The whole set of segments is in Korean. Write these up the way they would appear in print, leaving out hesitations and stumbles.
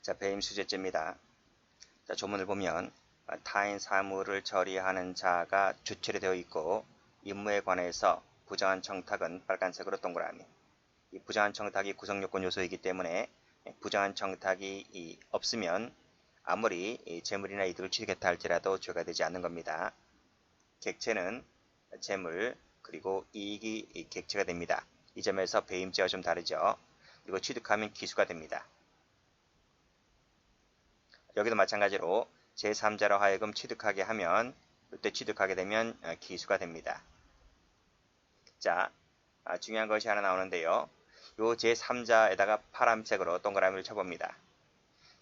자, 배임 수재죄입니다. 자, 조문을 보면 타인 사무를 처리하는 자가 주체로 되어 있고 임무에 관해서 부정한 청탁은 빨간색으로 동그라미. 이 부정한 청탁이 구성요건 요소이기 때문에 부정한 청탁이 없으면 아무리 재물이나 이득을 취득했다 할지라도 죄가 되지 않는 겁니다. 객체는 재물 그리고 이익이 객체가 됩니다. 이 점에서 배임죄와 좀 다르죠. 그리고 취득하면 기수가 됩니다. 여기도 마찬가지로 제3자로 하여금 취득하게 하면 이때 취득하게 되면 기수가 됩니다. 자, 중요한 것이 하나 나오는데요. 요 제3자에다가 파란색으로 동그라미를 쳐봅니다.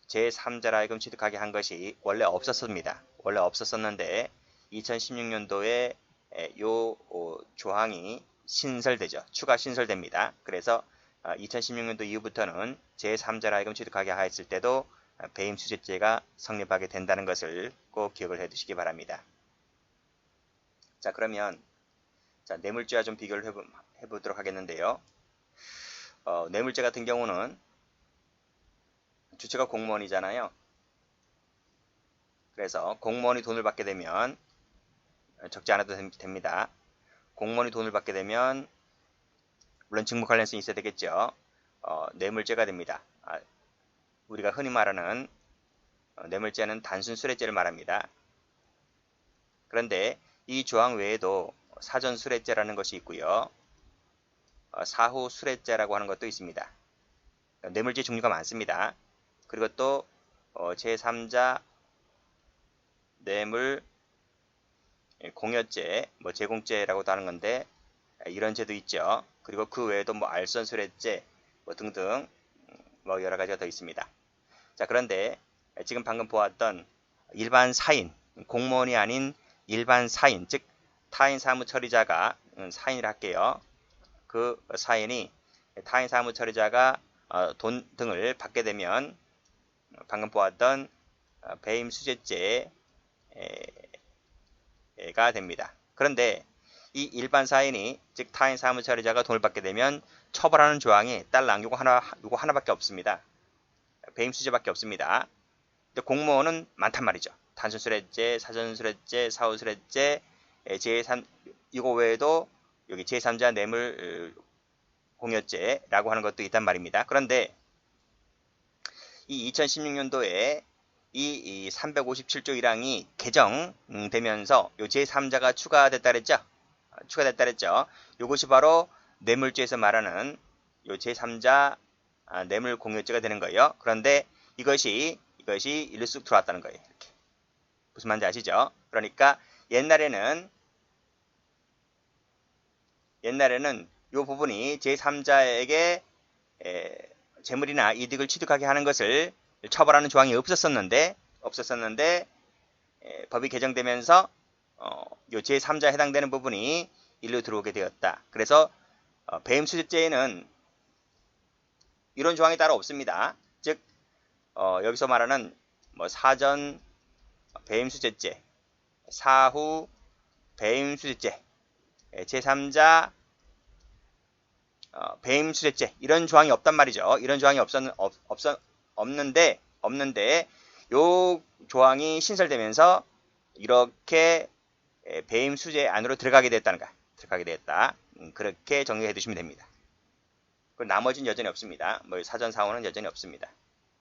제3자로 하여금 취득하게 한 것이 원래 없었습니다. 원래 없었었는데 2016년도에 요 조항이 신설되죠. 추가 신설됩니다. 그래서 2016년도 이후부터는 제3자로 하여금 취득하게 하였을 때도 배임수재죄가 성립하게 된다는 것을 꼭 기억을 해 두시기 바랍니다. 자, 그러면 뇌물죄와 좀 비교를 해보도록 하겠는데요. 뇌물죄 같은 경우는 주체가 공무원이잖아요. 그래서 공무원이 돈을 받게 되면 적지 않아도 됩니다. 공무원이 돈을 받게 되면 물론 직무 관련성이 있어야 되겠죠. 뇌물죄가 됩니다. 우리가 흔히 말하는 뇌물죄는 단순 수뢰죄를 말합니다. 그런데 이 조항 외에도 사전 수뢰죄라는 것이 있고요. 사후 수뢰죄라고 하는 것도 있습니다. 뇌물죄 종류가 많습니다. 그리고 또 제3자 뇌물 공여죄, 제공죄라고도 하는 건데 이런 죄도 있죠. 그리고 그 외에도 알선 수뢰죄 등등 여러 가지가 더 있습니다. 자, 그런데 지금 방금 보았던 일반 사인, 공무원이 아닌 일반 사인, 즉 타인 사무 처리자가 사인을 할게요. 그 사인이 타인 사무 처리자가 돈 등을 받게 되면 방금 보았던 배임 수재죄가 됩니다. 그런데 이 일반 사인이 즉 타인 사무 처리자가 돈을 받게 되면 처벌하는 조항이 딸랑 요거 하나밖에 없습니다. 배임 수재밖에 없습니다. 근데 공무원은 많단 말이죠. 단순 수뢰죄, 사전 수뢰죄, 사후 수뢰죄, 제3 이거 외에도 여기 제3자 뇌물 공여죄라고 하는 것도 있단 말입니다. 그런데 이 2016년도에 이 357조 1항이 개정되면서 요 제3자가 추가됐다 그랬죠? 추가됐다 그랬죠? 요것이 바로 뇌물죄에서 말하는 요 제3자 뇌물 공여죄가 되는 거예요. 그런데 이것이 일로 쑥 들어왔다는 거예요. 이렇게. 무슨 말인지 아시죠? 그러니까 옛날에는 요 부분이 제3자에게 재물이나 이득을 취득하게 하는 것을 처벌하는 조항이 없었었는데 법이 개정되면서 요 제3자에 해당되는 부분이 일로 들어오게 되었다. 그래서 배임수재죄에는 이런 조항이 따로 없습니다. 즉 여기서 말하는 사전 배임수재죄, 사후 배임수재죄, 제3자 배임수재죄 이런 조항이 없단 말이죠. 이런 조항이 없는데 요 조항이 신설되면서 이렇게 배임수재 안으로 들어가게 됐다. 그렇게 정리해 두시면 됩니다. 그리고 나머지는 여전히 없습니다. 사전 사후는 여전히 없습니다.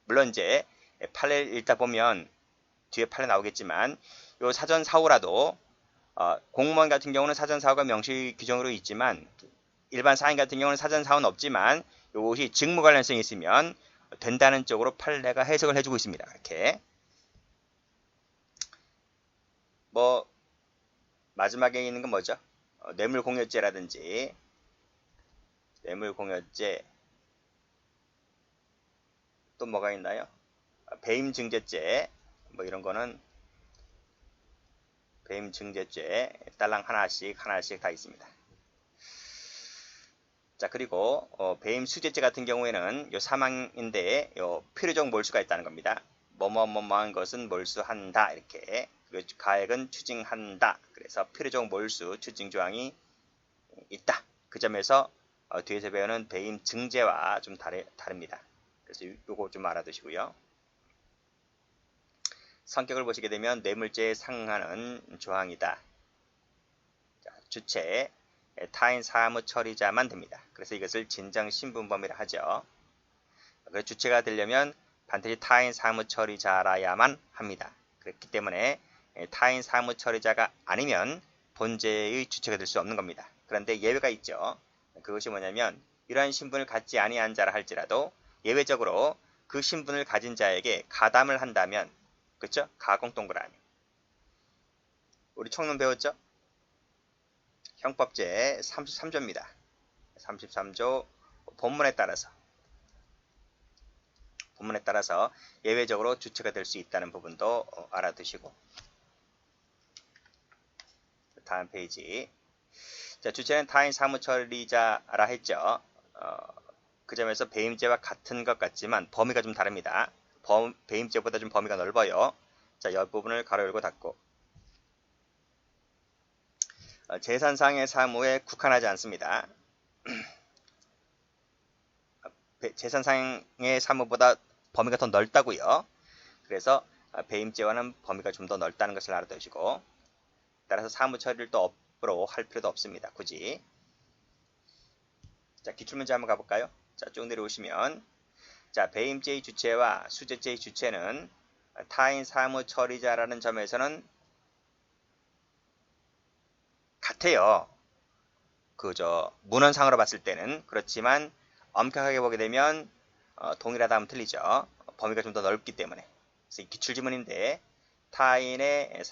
물론 이제 판례 읽다 보면 뒤에 판례 나오겠지만 요 사전 사후라도 공무원 같은 경우는 사전 사후가 명시 규정으로 있지만 일반 사인 같은 경우는 사전 사후는 없지만 이것이 직무 관련성이 있으면 된다는 쪽으로 판례가 해석을 해주고 있습니다. 이렇게 마지막에 있는 건 뭐죠? 뇌물공여죄라든지 뇌물공여죄 또 뭐가 있나요? 배임증제죄 이런 거는 배임증제죄 딸랑 하나씩 다 있습니다. 자, 그리고 배임수재죄 같은 경우에는 요 사망인데 요 필요적 몰수가 있다는 겁니다. 뭐뭐뭐뭐한 것은 몰수한다 이렇게. 그리고 가액은 추징한다. 그래서 필요적 몰수 추징 조항이 있다. 그 점에서 뒤에서 배우는 배임증제와 좀 다릅니다. 그래서 요거 좀 알아두시고요. 성격을 보시게 되면 뇌물죄에 상응하는 조항이다. 자, 주체, 타인 사무 처리자만 됩니다. 그래서 이것을 진정신분범이라 하죠. 그래서 주체가 되려면 반드시 타인 사무 처리자라야만 합니다. 그렇기 때문에 타인 사무 처리자가 아니면 본죄의 주체가 될 수 없는 겁니다. 그런데 예외가 있죠. 그것이 뭐냐면 이러한 신분을 갖지 아니한 자라 할지라도 예외적으로 그 신분을 가진 자에게 가담을 한다면, 그렇죠? 가공 동그라미. 우리 청론 배웠죠? 형법제 33조입니다. 33조 본문에 따라서 예외적으로 주체가 될 수 있다는 부분도 알아두시고. 다음 페이지. 자, 주체는 타인 사무처리자라 했죠. 그 점에서 배임죄와 같은 것 같지만 범위가 좀 다릅니다. 배임죄보다 좀 범위가 넓어요. 자, 이 부분을 가로 열고 닫고. 재산상의 사무에 국한하지 않습니다. 재산상의 사무보다 범위가 더 넓다고요. 그래서 배임죄와는 범위가 좀 더 넓다는 것을 알아두시고, 따라서 사무 처리를 또 업으로 할 필요도 없습니다. 굳이. 자, 기출문제 한번 가볼까요? 자, 쭉 내려오시면, 자, 배임죄의 주체와 수재죄의 주체는 타인 사무 처리자라는 점에서는 같아요. 문헌상으로 봤을 때는. 그렇지만 엄격하게 보게 되면 동일하다 하면 틀리죠. 범위가 좀 더 넓기 때문에. 그래서 이 기출지문인데 타인의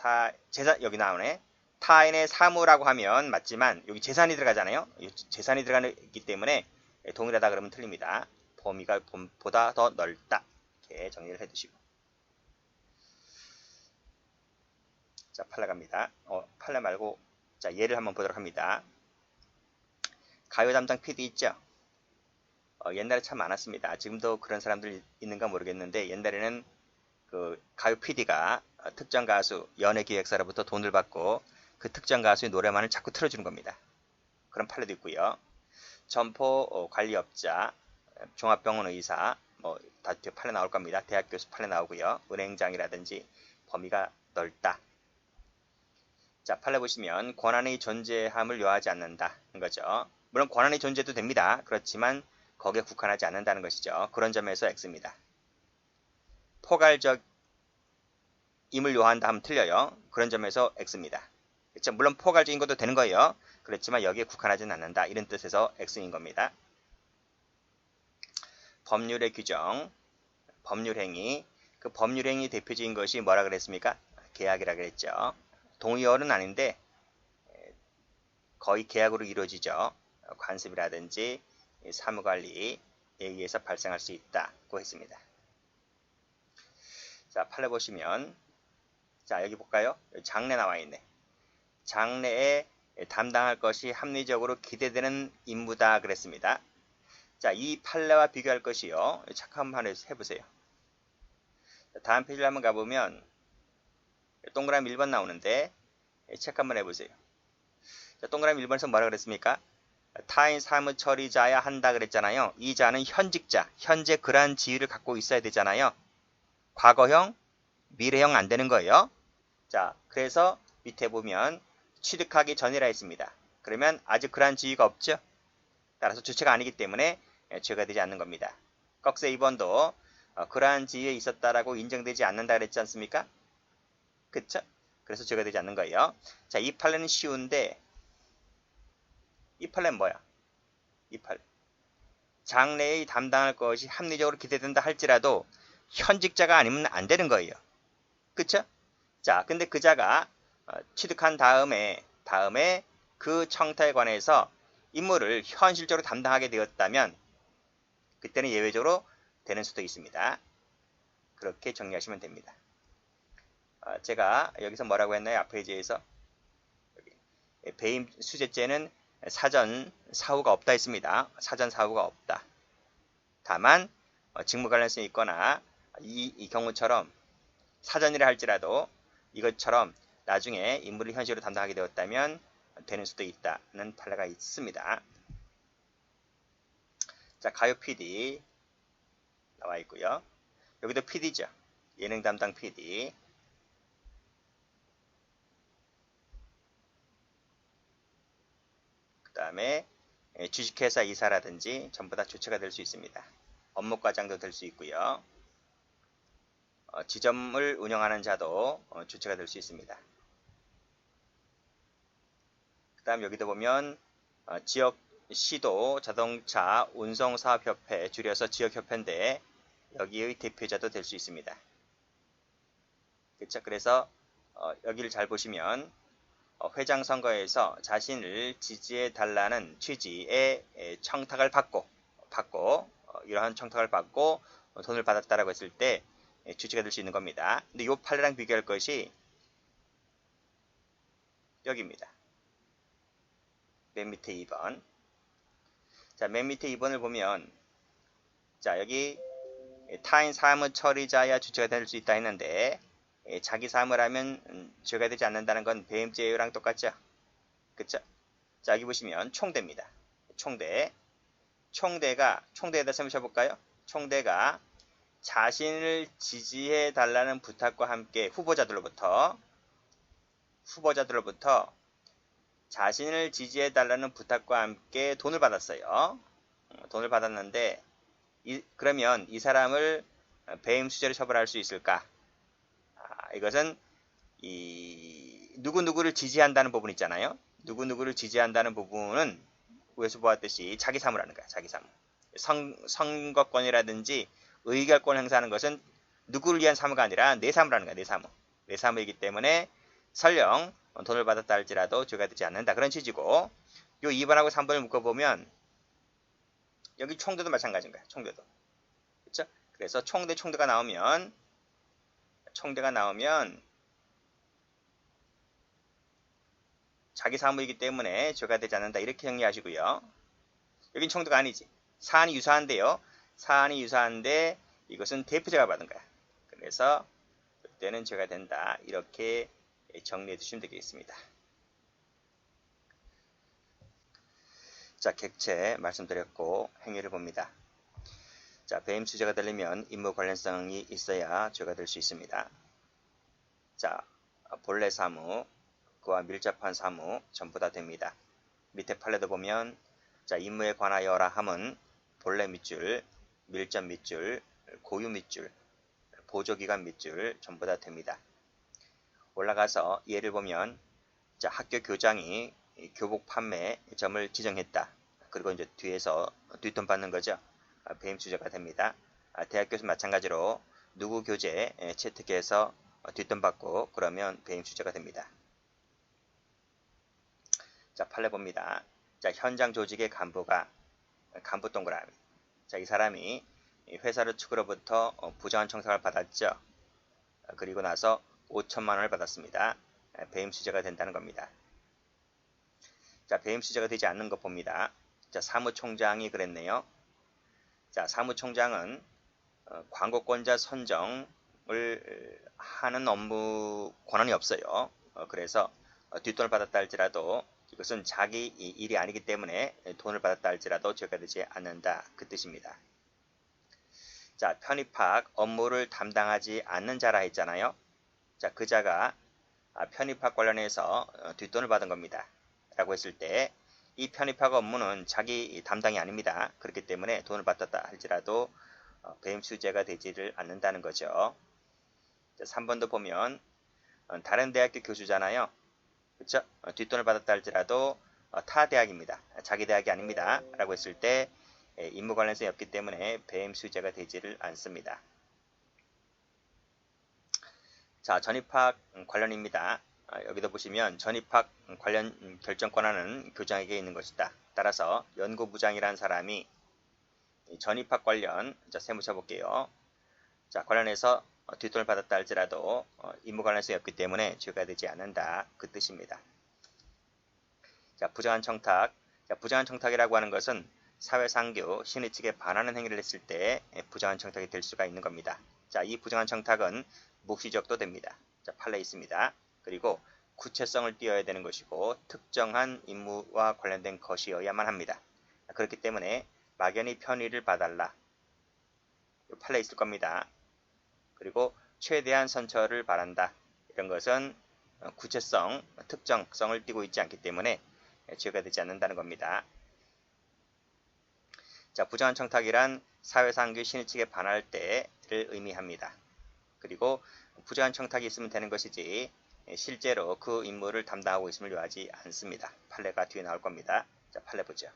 여기 나오네. 타인의 사무라고 하면 맞지만 여기 재산이 들어가잖아요. 재산이 들어가기 때문에 동일하다 그러면 틀립니다. 범위가 보다 더 넓다. 이렇게 정리를 해두시고. 자, 판례 갑니다. 판례 말고 자, 예를 한번 보도록 합니다. 가요 담당 PD 있죠? 옛날에 참 많았습니다. 지금도 그런 사람들 있는가 모르겠는데 옛날에는 그 가요 PD가 특정 가수 연예기획사로부터 돈을 받고 그 특정 가수의 노래만을 자꾸 틀어주는 겁니다. 그런 판례도 있고요. 점포 관리업자, 종합병원 의사, 다 판례 나올 겁니다. 대학 교수 판례 나오고요. 은행장이라든지 범위가 넓다. 자, 판례 보시면 권한의 존재함을 요하지 않는다는 거죠. 물론 권한의 존재도 됩니다. 그렇지만 거기에 국한하지 않는다는 것이죠. 그런 점에서 X입니다. 포괄적임을 요한다 하면 틀려요. 그런 점에서 X입니다. 그렇죠? 물론 포괄적인 것도 되는 거예요. 그렇지만 여기에 국한하지는 않는다. 이런 뜻에서 X인 겁니다. 법률의 규정, 법률행위. 그 법률행위 대표적인 것이 뭐라 그랬습니까? 계약이라 그랬죠. 동의어는 아닌데 거의 계약으로 이루어지죠. 관습이라든지 사무관리에 의해서 발생할 수 있다고 했습니다. 자, 판례 보시면 자, 여기 볼까요? 장래 나와 있네. 장래에 담당할 것이 합리적으로 기대되는 임무다 그랬습니다. 자, 이 판례와 비교할 것이요. 착 한번 해보세요. 다음 페이지를 한번 가보면 동그라미 1번 나오는데 체크 한번 해보세요. 자, 동그라미 1번에서 뭐라 그랬습니까? 타인 사무 처리자야 한다 그랬잖아요. 이 자는 현직자, 현재 그러한 지위를 갖고 있어야 되잖아요. 과거형, 미래형 안 되는 거예요. 자, 그래서 밑에 보면 취득하기 전이라 했습니다. 그러면 아직 그러한 지위가 없죠. 따라서 주체가 아니기 때문에 죄가 되지 않는 겁니다. 꺽쇠 2번도 그러한 지위에 있었다라고 인정되지 않는다 그랬지 않습니까? 그쵸? 그래서 죄가 되지 않는 거예요. 자, 이 판례는 쉬운데 이 판례는 뭐야? 이 판례. 장래에 담당할 것이 합리적으로 기대된다 할지라도 현직자가 아니면 안 되는 거예요. 그쵸? 자, 근데 그 자가 취득한 다음에 그 청탁에 관해서 임무를 현실적으로 담당하게 되었다면 그때는 예외적으로 되는 수도 있습니다. 그렇게 정리하시면 됩니다. 제가 여기서 뭐라고 했나요? 앞 페이지에서 배임 수재죄는 사전 사후가 없다 했습니다. 사전 사후가 없다. 다만 직무 관련성이 있거나 이 경우처럼 사전이라 할지라도 이것처럼 나중에 임무를 현실로 담당하게 되었다면 되는 수도 있다는 판례가 있습니다. 자, 가요 PD 나와 있고요. 여기도 PD죠. 예능 담당 PD. 다음에 주식회사 이사라든지 전부 다 주체가 될 수 있습니다. 업무과장도 될 수 있고요. 지점을 운영하는 자도 주체가 될 수 있습니다. 그 다음 여기도 보면 지역 시도 자동차 운송사업협회, 줄여서 지역협회인데 여기의 대표자도 될 수 있습니다. 그렇죠? 그래서 여기를 잘 보시면 회장 선거에서 자신을 지지해 달라는 취지의 청탁을 받고 이러한 청탁을 받고 돈을 받았다라고 했을 때 주체가 될 수 있는 겁니다. 근데 이 판례랑 비교할 것이 여기입니다. 맨 밑에 2번. 자, 맨 밑에 2번을 보면 자, 여기 타인 사무 처리자야 주체가 될 수 있다 했는데 자기 사무를 하면 죄가 되지 않는다는 건 배임죄랑 똑같죠? 그쵸? 자, 여기 보시면 총대입니다. 총대에다 한번 쳐볼까요? 총대가 자신을 지지해 달라는 부탁과 함께 후보자들로부터 자신을 지지해 달라는 부탁과 함께 돈을 받았어요. 돈을 받았는데 그러면 이 사람을 배임 수재로 처벌할 수 있을까? 이것은 누구누구를 지지한다는 부분 있잖아요. 누구누구를 지지한다는 부분은 위에서 보았듯이 자기 사무라는 거야. 자기 사무. 선거권이라든지 의결권을 행사하는 것은 누구를 위한 사무가 아니라 내 사무라는 거야. 내 사무. 내 사무이기 때문에 설령 돈을 받았다 할지라도 죄가 되지 않는다. 그런 취지고 요 2번하고 3번을 묶어보면 여기 총대도 마찬가지인 거야. 총대도. 그렇죠? 그래서 총대가 나오면 자기 사무이기 때문에 죄가 되지 않는다. 이렇게 정리하시고요. 여긴 총대가 아니지. 사안이 유사한데요. 사안이 유사한데 이것은 대표자가 받은 거야. 그래서 그때는 죄가 된다. 이렇게 정리해 주시면 되겠습니다. 자, 객체 말씀드렸고 행위를 봅니다. 자, 배임 수재가 되려면 임무 관련성이 있어야 죄가 될 수 있습니다. 자, 본래 사무, 그와 밀접한 사무 전부 다 됩니다. 밑에 판례도 보면 자, 임무에 관하여라 함은 본래 밑줄, 밀접 밑줄, 고유 밑줄, 보조기간 밑줄 전부 다 됩니다. 올라가서 예를 보면 자, 학교 교장이 교복 판매점을 지정했다. 그리고 이제 뒤에서 뒷돈 받는 거죠. 배임 수재가 됩니다. 대학교에서 마찬가지로 누구 교재 채택해서 뒷돈 받고 그러면 배임 수재가 됩니다. 자, 판례 봅니다. 자, 현장 조직의 간부 동그라미. 자, 이 사람이 회사를 측으로부터 부정한 청탁을 받았죠. 그리고 나서 5천만 원을 받았습니다. 배임 수재가 된다는 겁니다. 자, 배임 수재가 되지 않는 것 봅니다. 자, 사무총장이 그랬네요. 자, 사무총장은 광고권자 선정을 하는 업무 권한이 없어요. 그래서 뒷돈을 받았다 할지라도 이것은 자기 일이 아니기 때문에 돈을 받았다 할지라도 죄가 되지 않는다. 그 뜻입니다. 자, 편입학 업무를 담당하지 않는 자라 했잖아요. 자, 그 자가 편입학 관련해서 뒷돈을 받은 겁니다. 라고 했을 때 이 편입학 업무는 자기 담당이 아닙니다. 그렇기 때문에 돈을 받았다 할지라도 배임 수재가 되지를 않는다는 거죠. 자, 3번도 보면 다른 대학교 교수잖아요. 그렇죠? 뒷돈을 받았다 할지라도 타 대학입니다. 자기 대학이 아닙니다. 라고 했을 때 임무 관련성이 없기 때문에 배임 수재가 되지를 않습니다. 자, 전입학 관련입니다. 여기도 보시면 전입학 관련 결정 권한은 교장에게 있는 것이다. 따라서 연구부장이라는 사람이 전입학 관련 세무 쳐볼게요. 자, 관련해서 뒷돈을 받았다 할지라도 임무 관련성이 없기 때문에 죄가 되지 않는다. 그 뜻입니다. 자, 부정한 청탁. 자, 부정한 청탁이라고 하는 것은 사회상규, 신의 측에 반하는 행위를 했을 때 부정한 청탁이 될 수가 있는 겁니다. 자, 이 부정한 청탁은 묵시적도 됩니다. 자, 판례 있습니다. 그리고 구체성을 띄어야 되는 것이고 특정한 임무와 관련된 것이어야만 합니다. 그렇기 때문에 막연히 편의를 봐달라. 판례 있을 겁니다. 그리고 최대한 선처를 바란다. 이런 것은 구체성, 특정성을 띠고 있지 않기 때문에 죄가 되지 않는다는 겁니다. 자, 부정한 청탁이란 사회상규 신의칙에 반할 때를 의미합니다. 그리고 부정한 청탁이 있으면 되는 것이지 실제로 그 임무를 담당하고 있음을 요하지 않습니다. 판례가 뒤에 나올 겁니다. 자, 판례 보죠.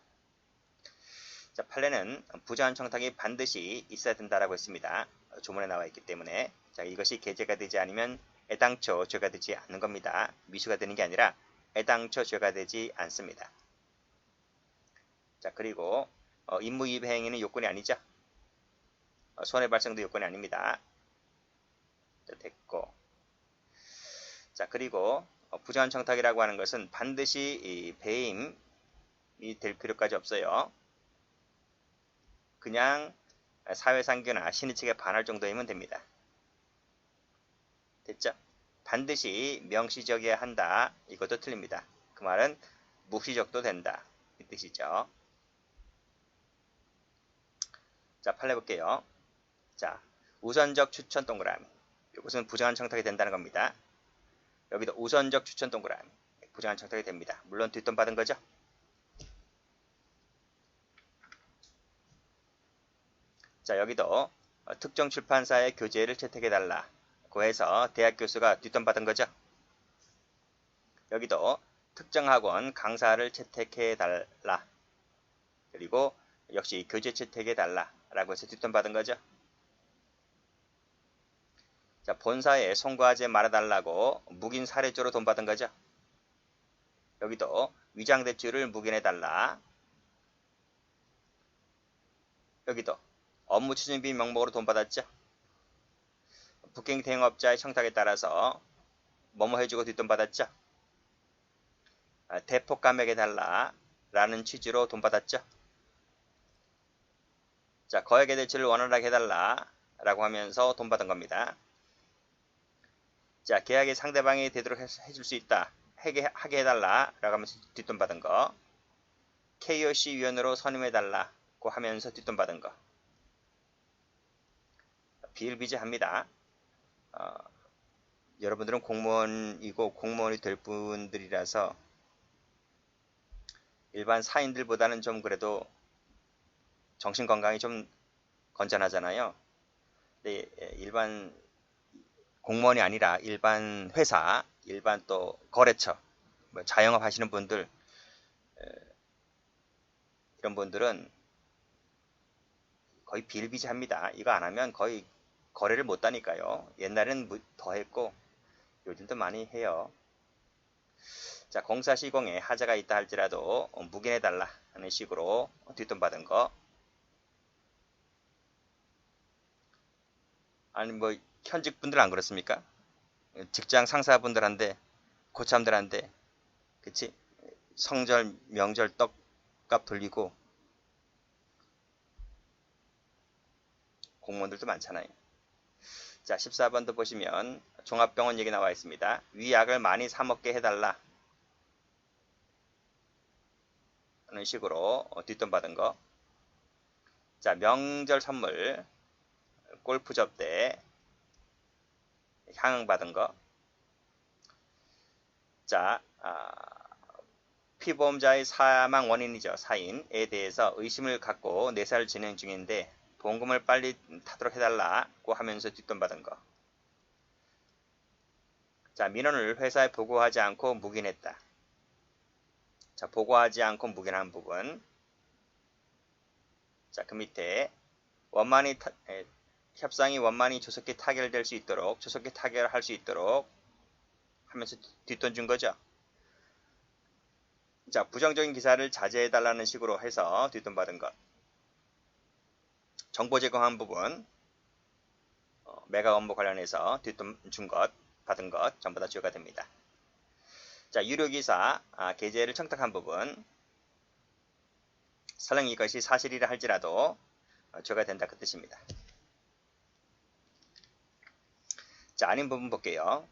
자, 판례는 부정한 청탁이 반드시 있어야 된다라고 했습니다. 조문에 나와 있기 때문에 자, 이것이 계제가 되지 않으면 애당초 죄가 되지 않는 겁니다. 미수가 되는 게 아니라 애당초 죄가 되지 않습니다. 자, 그리고 임무이입 행위는 요건이 아니죠. 손해 발생도 요건이 아닙니다. 자, 됐고. 자, 그리고 부정한 청탁이라고 하는 것은 반드시 배임이 될 필요까지 없어요. 그냥 사회상규나 신의칙에 반할 정도이면 됩니다. 됐죠? 반드시 명시적이어야 한다. 이것도 틀립니다. 그 말은 묵시적도 된다. 이 뜻이죠. 자, 판례 볼게요. 자, 우선적 추천 동그라미. 이것은 부정한 청탁이 된다는 겁니다. 여기도 우선적 추천 동그라미. 부정한 청탁이 됩니다. 물론 뒷돈 받은 거죠. 자, 여기도 특정 출판사의 교재를 채택해달라고 해서 대학 교수가 뒷돈 받은 거죠. 여기도 특정 학원 강사를 채택해달라. 그리고 역시 교재 채택해달라라고 해서 뒷돈 받은 거죠. 자, 본사에 송구하지 말아달라고 묵인 사례조로 돈 받은 거죠. 여기도 위장대출을 묵인해달라. 여기도 업무 추진비 명목으로 돈 받았죠. 북행 대행업자의 청탁에 따라서 뭐뭐 해주고 뒷돈 받았죠. 대폭 감액해달라 라는 취지로 돈 받았죠. 자, 거액의 대출을 원활하게 해달라 라고 하면서 돈 받은 겁니다. 자, 계약의 상대방이 되도록 해줄 수 있다. 하게 해달라 라고 하면서 뒷돈 받은 거. KOC 위원으로 선임해달라고 하면서 뒷돈 받은 거. 비일비재합니다. 여러분들은 공무원이고 공무원이 될 분들이라서 일반 사인들보다는 좀 그래도 정신건강이 좀 건전하잖아요. 근데 일반 공무원이 아니라 일반 회사, 일반 또 거래처, 뭐 자영업 하시는 분들, 이런 분들은 거의 비일비재합니다. 이거 안 하면 거의 거래를 못 하니까요. 옛날에는 더 했고 요즘도 많이 해요. 자, 공사 시공에 하자가 있다 할지라도 묵인해달라 하는 식으로 뒷돈 받은 거. 아니 뭐 현직 분들 안 그렇습니까? 직장 상사분들한테 고참들한테 그치? 성절 명절 떡값 돌리고 공무원들도 많잖아요. 자, 14번도 보시면 종합병원 얘기 나와 있습니다. 위 약을 많이 사 먹게 해달라 하는 식으로 뒷돈 받은 거. 자, 명절 선물 골프 접대 향응 받은 거. 자, 피보험자의 사망 원인이죠. 사인에 대해서 의심을 갖고 내사를 진행 중인데 보험금을 빨리 타도록 해달라고 하면서 뒷돈 받은 거. 자, 민원을 회사에 보고하지 않고 묵인했다. 자, 보고하지 않고 묵인한 부분. 자, 그 밑에 협상이 원만히 조속히 타결될 수 있도록 조속히 타결할 수 있도록 하면서 뒷돈 준 거죠. 자, 부정적인 기사를 자제해달라는 식으로 해서 뒷돈 받은 것. 정보 제공한 부분, 매각 업무 관련해서 뒷돈 준 것, 받은 것 전부 다 죄가 됩니다. 자, 유료기사 계제를 청탁한 부분, 설령 이것이 사실이라 할지라도 죄가 된다 그 뜻입니다. 자, 아닌 부분 볼게요.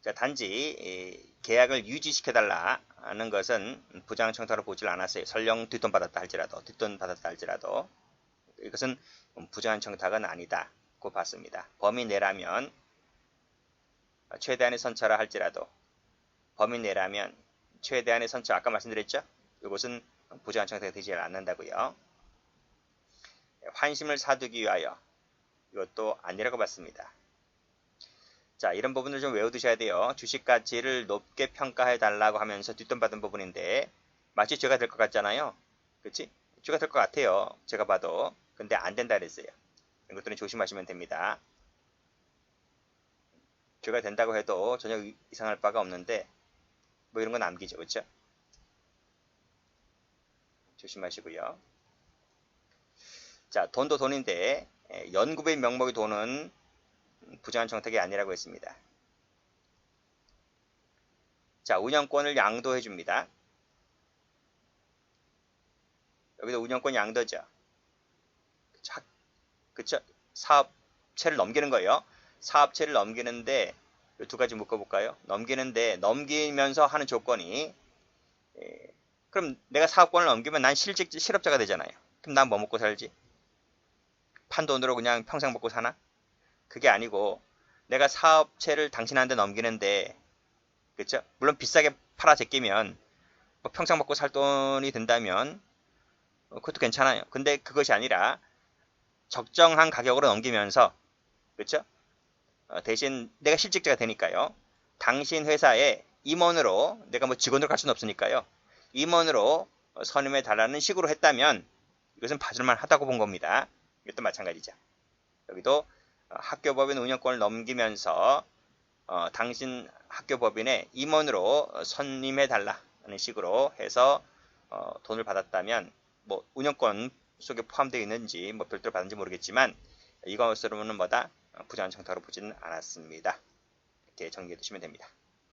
자, 단지 계약을 유지시켜달라는 것은 부정한 청탁으로 보질 않았어요. 설령 뒷돈 받았다 할지라도 이것은 부정한 청탁은 아니다고 봤습니다. 범위 내라면 최대한의 선처라 할지라도 범위 내라면 최대한의 선처 아까 말씀드렸죠? 이것은 부정한 청탁이 되지 않는다고요. 환심을 사두기 위하여 이것도 아니라고 봤습니다. 자, 이런 부분을 좀 외워두셔야 돼요. 주식 가치를 높게 평가해 달라고 하면서 뒷돈 받은 부분인데 마치 죄가 될 것 같잖아요. 그치? 죄가 될 것 같아요. 제가 봐도. 근데 안 된다 그랬어요. 이런 것들은 조심하시면 됩니다. 죄가 된다고 해도 전혀 이상할 바가 없는데 뭐 이런 건 남기죠. 그렇죠? 조심하시고요. 자, 돈도 돈인데 연구부의 명목의 돈은 부정한 청탁이 아니라고 했습니다. 자, 운영권을 양도해 줍니다. 여기도 운영권 양도죠. 그쵸? 사업체를 넘기는 거예요. 사업체를 넘기는데 두 가지 묶어볼까요? 넘기는데 넘기면서 하는 조건이 그럼 내가 사업권을 넘기면 난 실업자가 되잖아요. 그럼 난 뭐 먹고 살지? 판돈으로 그냥 평생 먹고 사나? 그게 아니고 내가 사업체를 당신한테 넘기는데 그쵸? 물론 비싸게 팔아 제끼면 뭐 평생 먹고 살 돈이 된다면 그것도 괜찮아요. 근데 그것이 아니라 적정한 가격으로 넘기면서 그쵸? 대신 내가 실직자가 되니까요. 당신 회사에 임원으로 내가 뭐 직원으로 갈 수는 없으니까요. 임원으로 선임해 달라는 식으로 했다면 이것은 봐줄만 하다고 본 겁니다. 이것도 마찬가지죠. 여기도 학교법인 운영권을 넘기면서 당신 학교법인의 임원으로 선임해 달라는 식으로 해서 돈을 받았다면 뭐 운영권 속에 포함되어 있는지 뭐 별도로 받은지 모르겠지만 이것으로는 뭐다 부정한 청탁으로 보지는 않았습니다. 이렇게 정리해 두시면 됩니다.